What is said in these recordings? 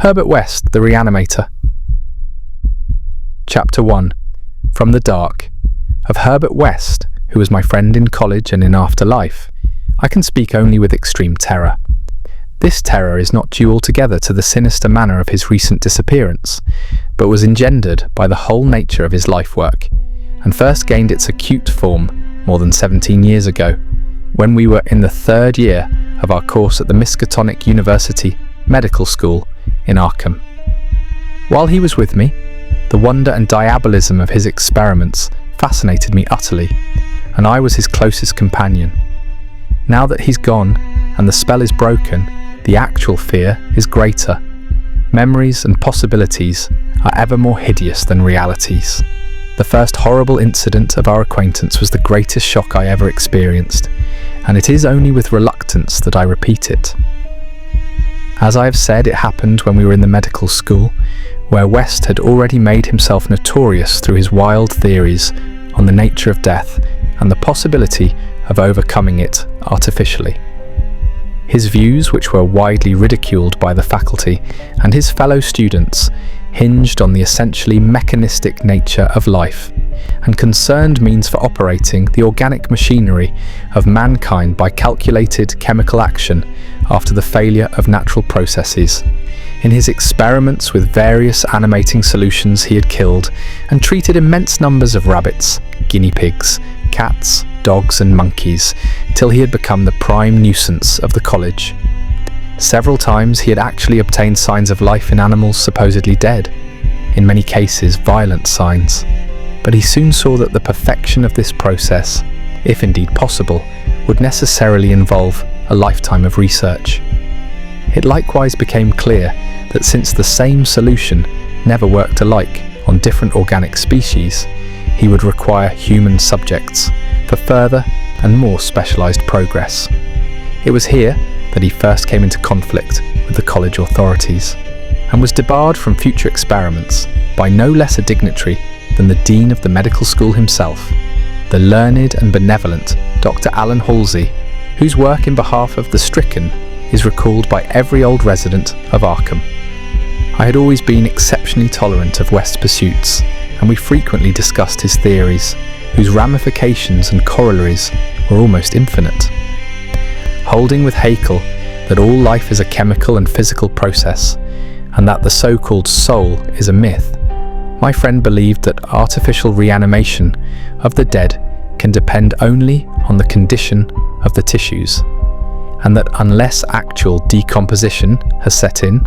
Herbert West, the Reanimator. Chapter 1. From the Dark. Of Herbert West, who was my friend in college and in afterlife, I can speak only with extreme terror. This terror is not due altogether to the sinister manner of his recent disappearance, but was engendered by the whole nature of his life work, and first gained its acute form more than 17 years ago, when we were in the third year of our course at the Miskatonic University Medical School in Arkham. While he was with me, the wonder and diabolism of his experiments fascinated me utterly, and I was his closest companion. Now that he's gone and the spell is broken, the actual fear is greater. Memories and possibilities are ever more hideous than realities. The first horrible incident of our acquaintance was the greatest shock I ever experienced, and it is only with reluctance that I repeat it. As I have said, it happened when we were in the medical school, where West had already made himself notorious through his wild theories on the nature of death and the possibility of overcoming it artificially. His views, which were widely ridiculed by the faculty and his fellow students, hinged on the essentially mechanistic nature of life and concerned means for operating the organic machinery of mankind by calculated chemical action after the failure of natural processes. In his experiments with various animating solutions, he had killed and treated immense numbers of rabbits, guinea pigs, cats, dogs and monkeys, till he had become the prime nuisance of the college. Several times he had actually obtained signs of life in animals supposedly dead, in many cases violent signs, but he soon saw that the perfection of this process, if indeed possible, would necessarily involve a lifetime of research. It likewise became clear that since the same solution never worked alike on different organic species, he would require human subjects for further and more specialized progress. It was here that he first came into conflict with the college authorities and was debarred from future experiments by no less a dignitary than the dean of the medical school himself, the learned and benevolent Dr. Alan Halsey, whose work in behalf of the stricken is recalled by every old resident of Arkham. I had always been exceptionally tolerant of West's pursuits, and we frequently discussed his theories, whose ramifications and corollaries were almost infinite. Holding with Haeckel that all life is a chemical and physical process, and that the so-called soul is a myth, my friend believed that artificial reanimation of the dead can depend only on the condition of the tissues, and that unless actual decomposition has set in,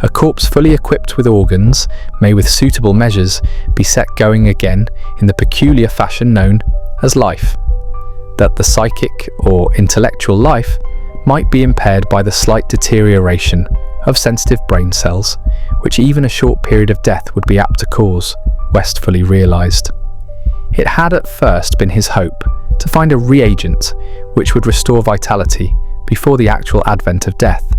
a corpse fully equipped with organs may with suitable measures be set going again in the peculiar fashion known as life. That the psychic or intellectual life might be impaired by the slight deterioration of sensitive brain cells, which even a short period of death would be apt to cause, West fully realized. It had at first been his hope to find a reagent which would restore vitality before the actual advent of death,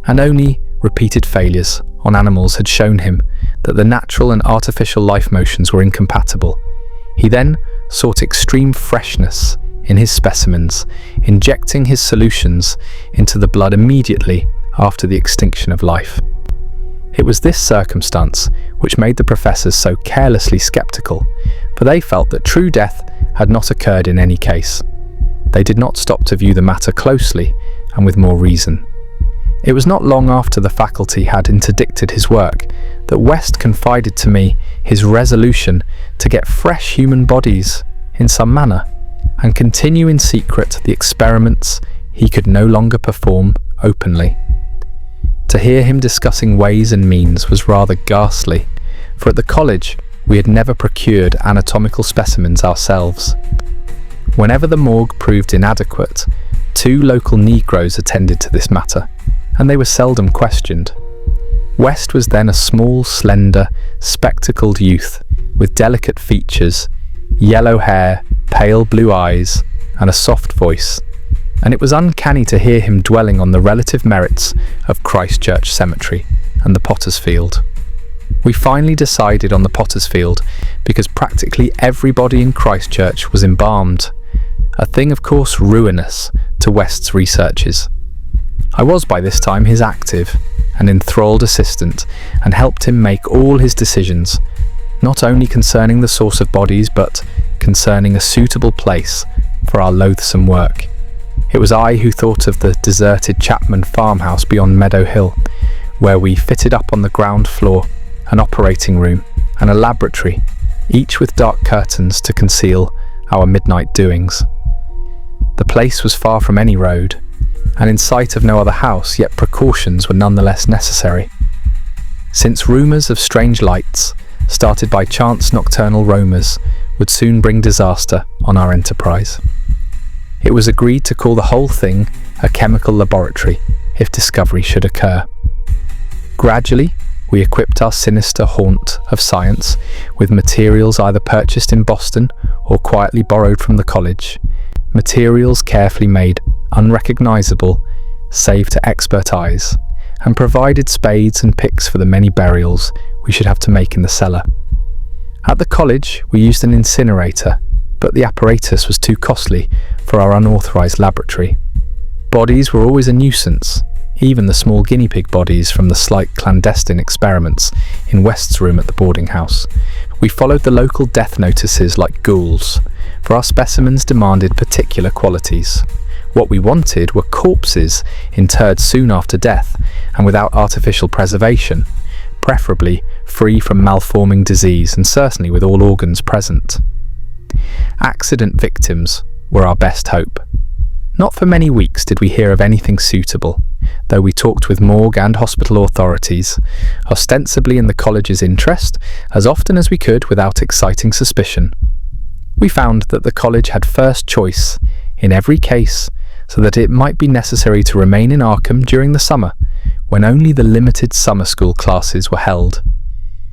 and only repeated failures on animals had shown him that the natural and artificial life motions were incompatible. He then sought extreme freshness in his specimens, injecting his solutions into the blood immediately after the extinction of life. It was this circumstance which made the professors so carelessly skeptical, for they felt that true death had not occurred in any case. They did not stop to view the matter closely and with more reason. It was not long after the faculty had interdicted his work that West confided to me his resolution to get fresh human bodies in some manner and continue in secret the experiments he could no longer perform openly. To hear him discussing ways and means was rather ghastly, for at the college we had never procured anatomical specimens ourselves. Whenever the morgue proved inadequate, 2 local Negroes attended to this matter, and they were seldom questioned. West was then a small, slender, spectacled youth with delicate features, yellow hair, pale blue eyes, and a soft voice, and it was uncanny to hear him dwelling on the relative merits of Christchurch Cemetery and the Potter's Field. We finally decided on the Potter's Field because practically everybody in Christchurch was embalmed, a thing of course ruinous to West's researches. I was by this time his active and enthralled assistant and helped him make all his decisions, not only concerning the source of bodies but concerning a suitable place for our loathsome work. It was I who thought of the deserted Chapman farmhouse beyond Meadow Hill, where we fitted up on the ground floor an operating room and a laboratory, each with dark curtains to conceal our midnight doings. The place was far from any road, and in sight of no other house, yet precautions were nonetheless necessary, since rumours of strange lights, started by chance nocturnal roamers, would soon bring disaster on our enterprise. It was agreed to call the whole thing a chemical laboratory if discovery should occur. Gradually, we equipped our sinister haunt of science with materials either purchased in Boston or quietly borrowed from the college, materials carefully made unrecognisable save to expert eyes, and provided spades and picks for the many burials we should have to make in the cellar. At the college, we used an incinerator, but the apparatus was too costly for our unauthorised laboratory. Bodies were always a nuisance, even the small guinea pig bodies from the slight clandestine experiments in West's room at the boarding house. We followed the local death notices like ghouls, for our specimens demanded particular qualities. What we wanted were corpses interred soon after death and without artificial preservation, preferably free from malforming disease and certainly with all organs present. Accident victims were our best hope. Not for many weeks did we hear of anything suitable, though we talked with morgue and hospital authorities, ostensibly in the college's interest, as often as we could without exciting suspicion. We found that the college had first choice in every case, so that it might be necessary to remain in Arkham during the summer, when only the limited summer school classes were held.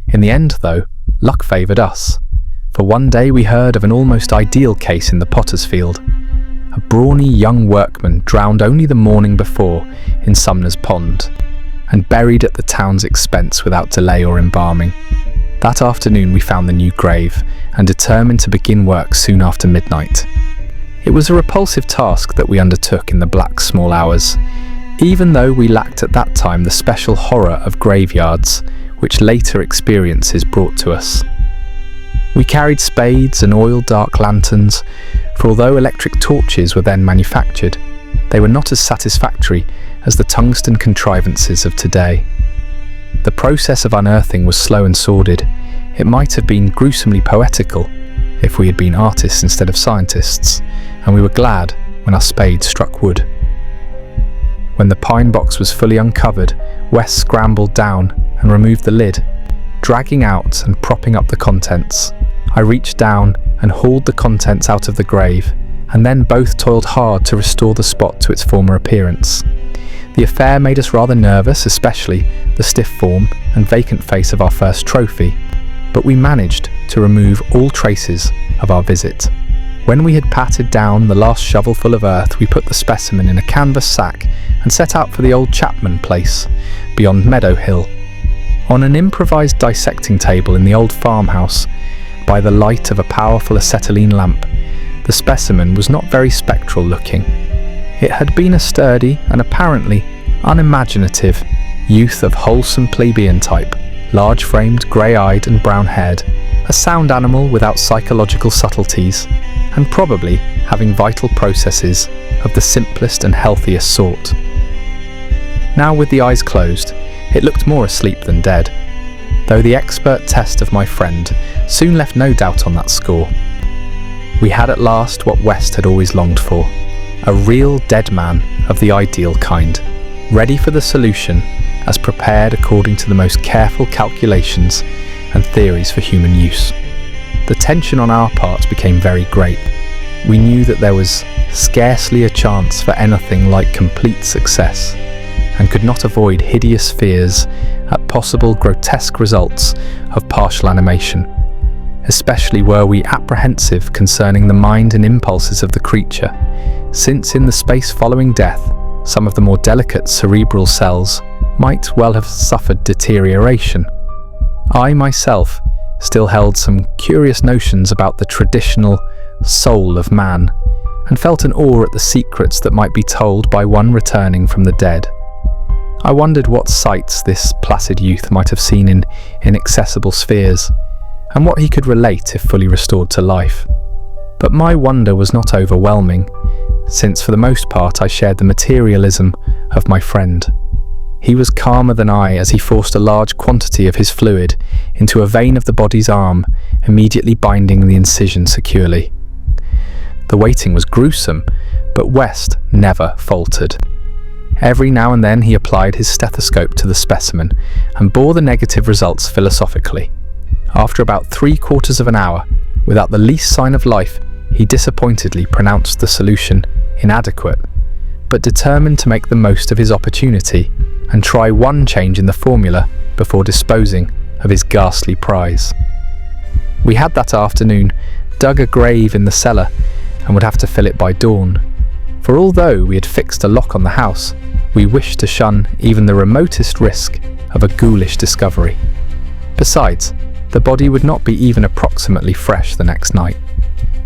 In the end, though, luck favoured us, for one day we heard of an almost ideal case in the Potter's Field. A brawny young workman drowned only the morning before in Sumner's Pond, and buried at the town's expense without delay or embalming. That afternoon we found the new grave, and determined to begin work soon after midnight. It was a repulsive task that we undertook in the black small hours, even though we lacked at that time the special horror of graveyards, which later experiences brought to us. We carried spades and oil-dark lanterns, for although electric torches were then manufactured, they were not as satisfactory as the tungsten contrivances of today. The process of unearthing was slow and sordid. It might have been gruesomely poetical if we had been artists instead of scientists, and we were glad when our spades struck wood. When the pine box was fully uncovered, Wes scrambled down and removed the lid, dragging out and propping up the contents. I reached down and hauled the contents out of the grave, and then both toiled hard to restore the spot to its former appearance. The affair made us rather nervous, especially the stiff form and vacant face of our first trophy, but we managed to remove all traces of our visit. When we had patted down the last shovelful of earth, we put the specimen in a canvas sack and set out for the old Chapman place beyond Meadow Hill. On an improvised dissecting table in the old farmhouse, by the light of a powerful acetylene lamp, the specimen was not very spectral looking. It had been a sturdy and apparently unimaginative youth of wholesome plebeian type, large-framed, grey-eyed and brown-haired, a sound animal without psychological subtleties, and probably having vital processes of the simplest and healthiest sort. Now with the eyes closed, it looked more asleep than dead, though the expert test of my friend soon left no doubt on that score. We had at last what West had always longed for, a real dead man of the ideal kind, ready for the solution as prepared according to the most careful calculations and theories for human use. The tension on our part became very great. We knew that there was scarcely a chance for anything like complete success, and could not avoid hideous fears at possible grotesque results of partial animation. Especially were we apprehensive concerning the mind and impulses of the creature, since in the space following death, some of the more delicate cerebral cells might well have suffered deterioration. I myself still held some curious notions about the traditional soul of man, and felt an awe at the secrets that might be told by one returning from the dead. I wondered what sights this placid youth might have seen in inaccessible spheres, and what he could relate if fully restored to life. But my wonder was not overwhelming, since for the most part I shared the materialism of my friend. He was calmer than I as he forced a large quantity of his fluid into a vein of the body's arm, immediately binding the incision securely. The waiting was gruesome, but West never faltered. Every now and then he applied his stethoscope to the specimen and bore the negative results philosophically. After about 3/4 of an hour, without the least sign of life, he disappointedly pronounced the solution inadequate, but determined to make the most of his opportunity and try one change in the formula before disposing of his ghastly prize. We had that afternoon dug a grave in the cellar and would have to fill it by dawn, for although we had fixed a lock on the house, we wished to shun even the remotest risk of a ghoulish discovery. Besides, the body would not be even approximately fresh the next night.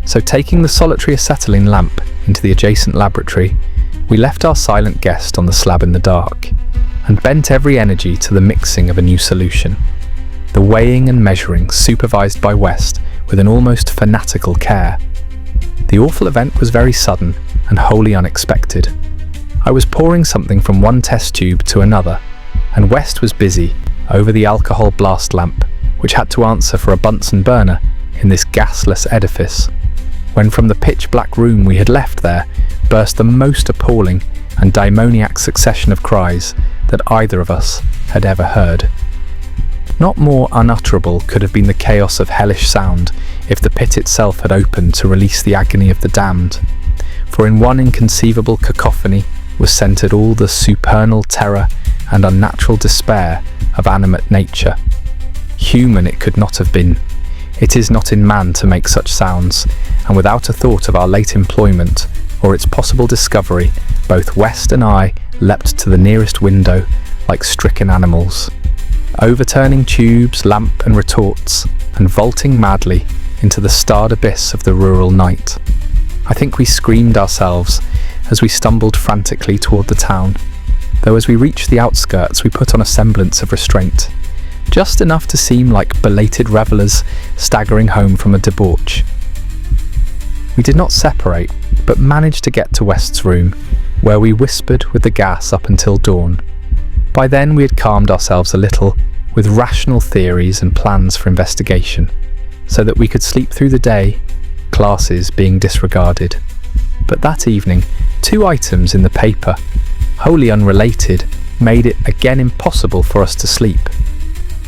So taking the solitary acetylene lamp into the adjacent laboratory, we left our silent guest on the slab in the dark, and bent every energy to the mixing of a new solution. The weighing and measuring supervised by West with an almost fanatical care. The awful event was very sudden and wholly unexpected. I was pouring something from one test tube to another, and West was busy over the alcohol blast lamp, which had to answer for a Bunsen burner in this gasless edifice, when from the pitch-black room we had left there burst the most appalling and demoniac succession of cries that either of us had ever heard. Not more unutterable could have been the chaos of hellish sound if the pit itself had opened to release the agony of the damned, for in one inconceivable cacophony was centred all the supernal terror and unnatural despair of animate nature. Human it could not have been. It is not in man to make such sounds, and without a thought of our late employment or its possible discovery, both West and I leapt to the nearest window like stricken animals, overturning tubes, lamp and retorts, and vaulting madly into the starred abyss of the rural night. I think we screamed ourselves as we stumbled frantically toward the town, though as we reached the outskirts we put on a semblance of restraint, just enough to seem like belated revellers staggering home from a debauch. We did not separate, but managed to get to West's room, where we whispered with the gas up until dawn. By then we had calmed ourselves a little with rational theories and plans for investigation, so that we could sleep through the day, classes being disregarded. But that evening, 2 items in the paper, wholly unrelated, made it again impossible for us to sleep.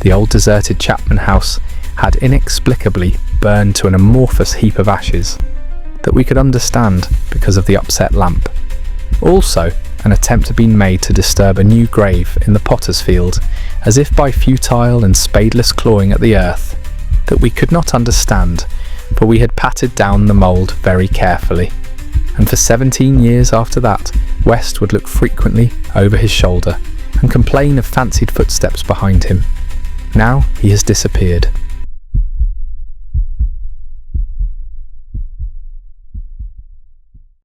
The old deserted Chapman house had inexplicably burned to an amorphous heap of ashes that we could understand because of the upset lamp. Also, an attempt had been made to disturb a new grave in the potter's field, as if by futile and spadeless clawing at the earth that we could not understand, for we had patted down the mould very carefully. And for 17 years after that, West would look frequently over his shoulder and complain of fancied footsteps behind him. Now he has disappeared.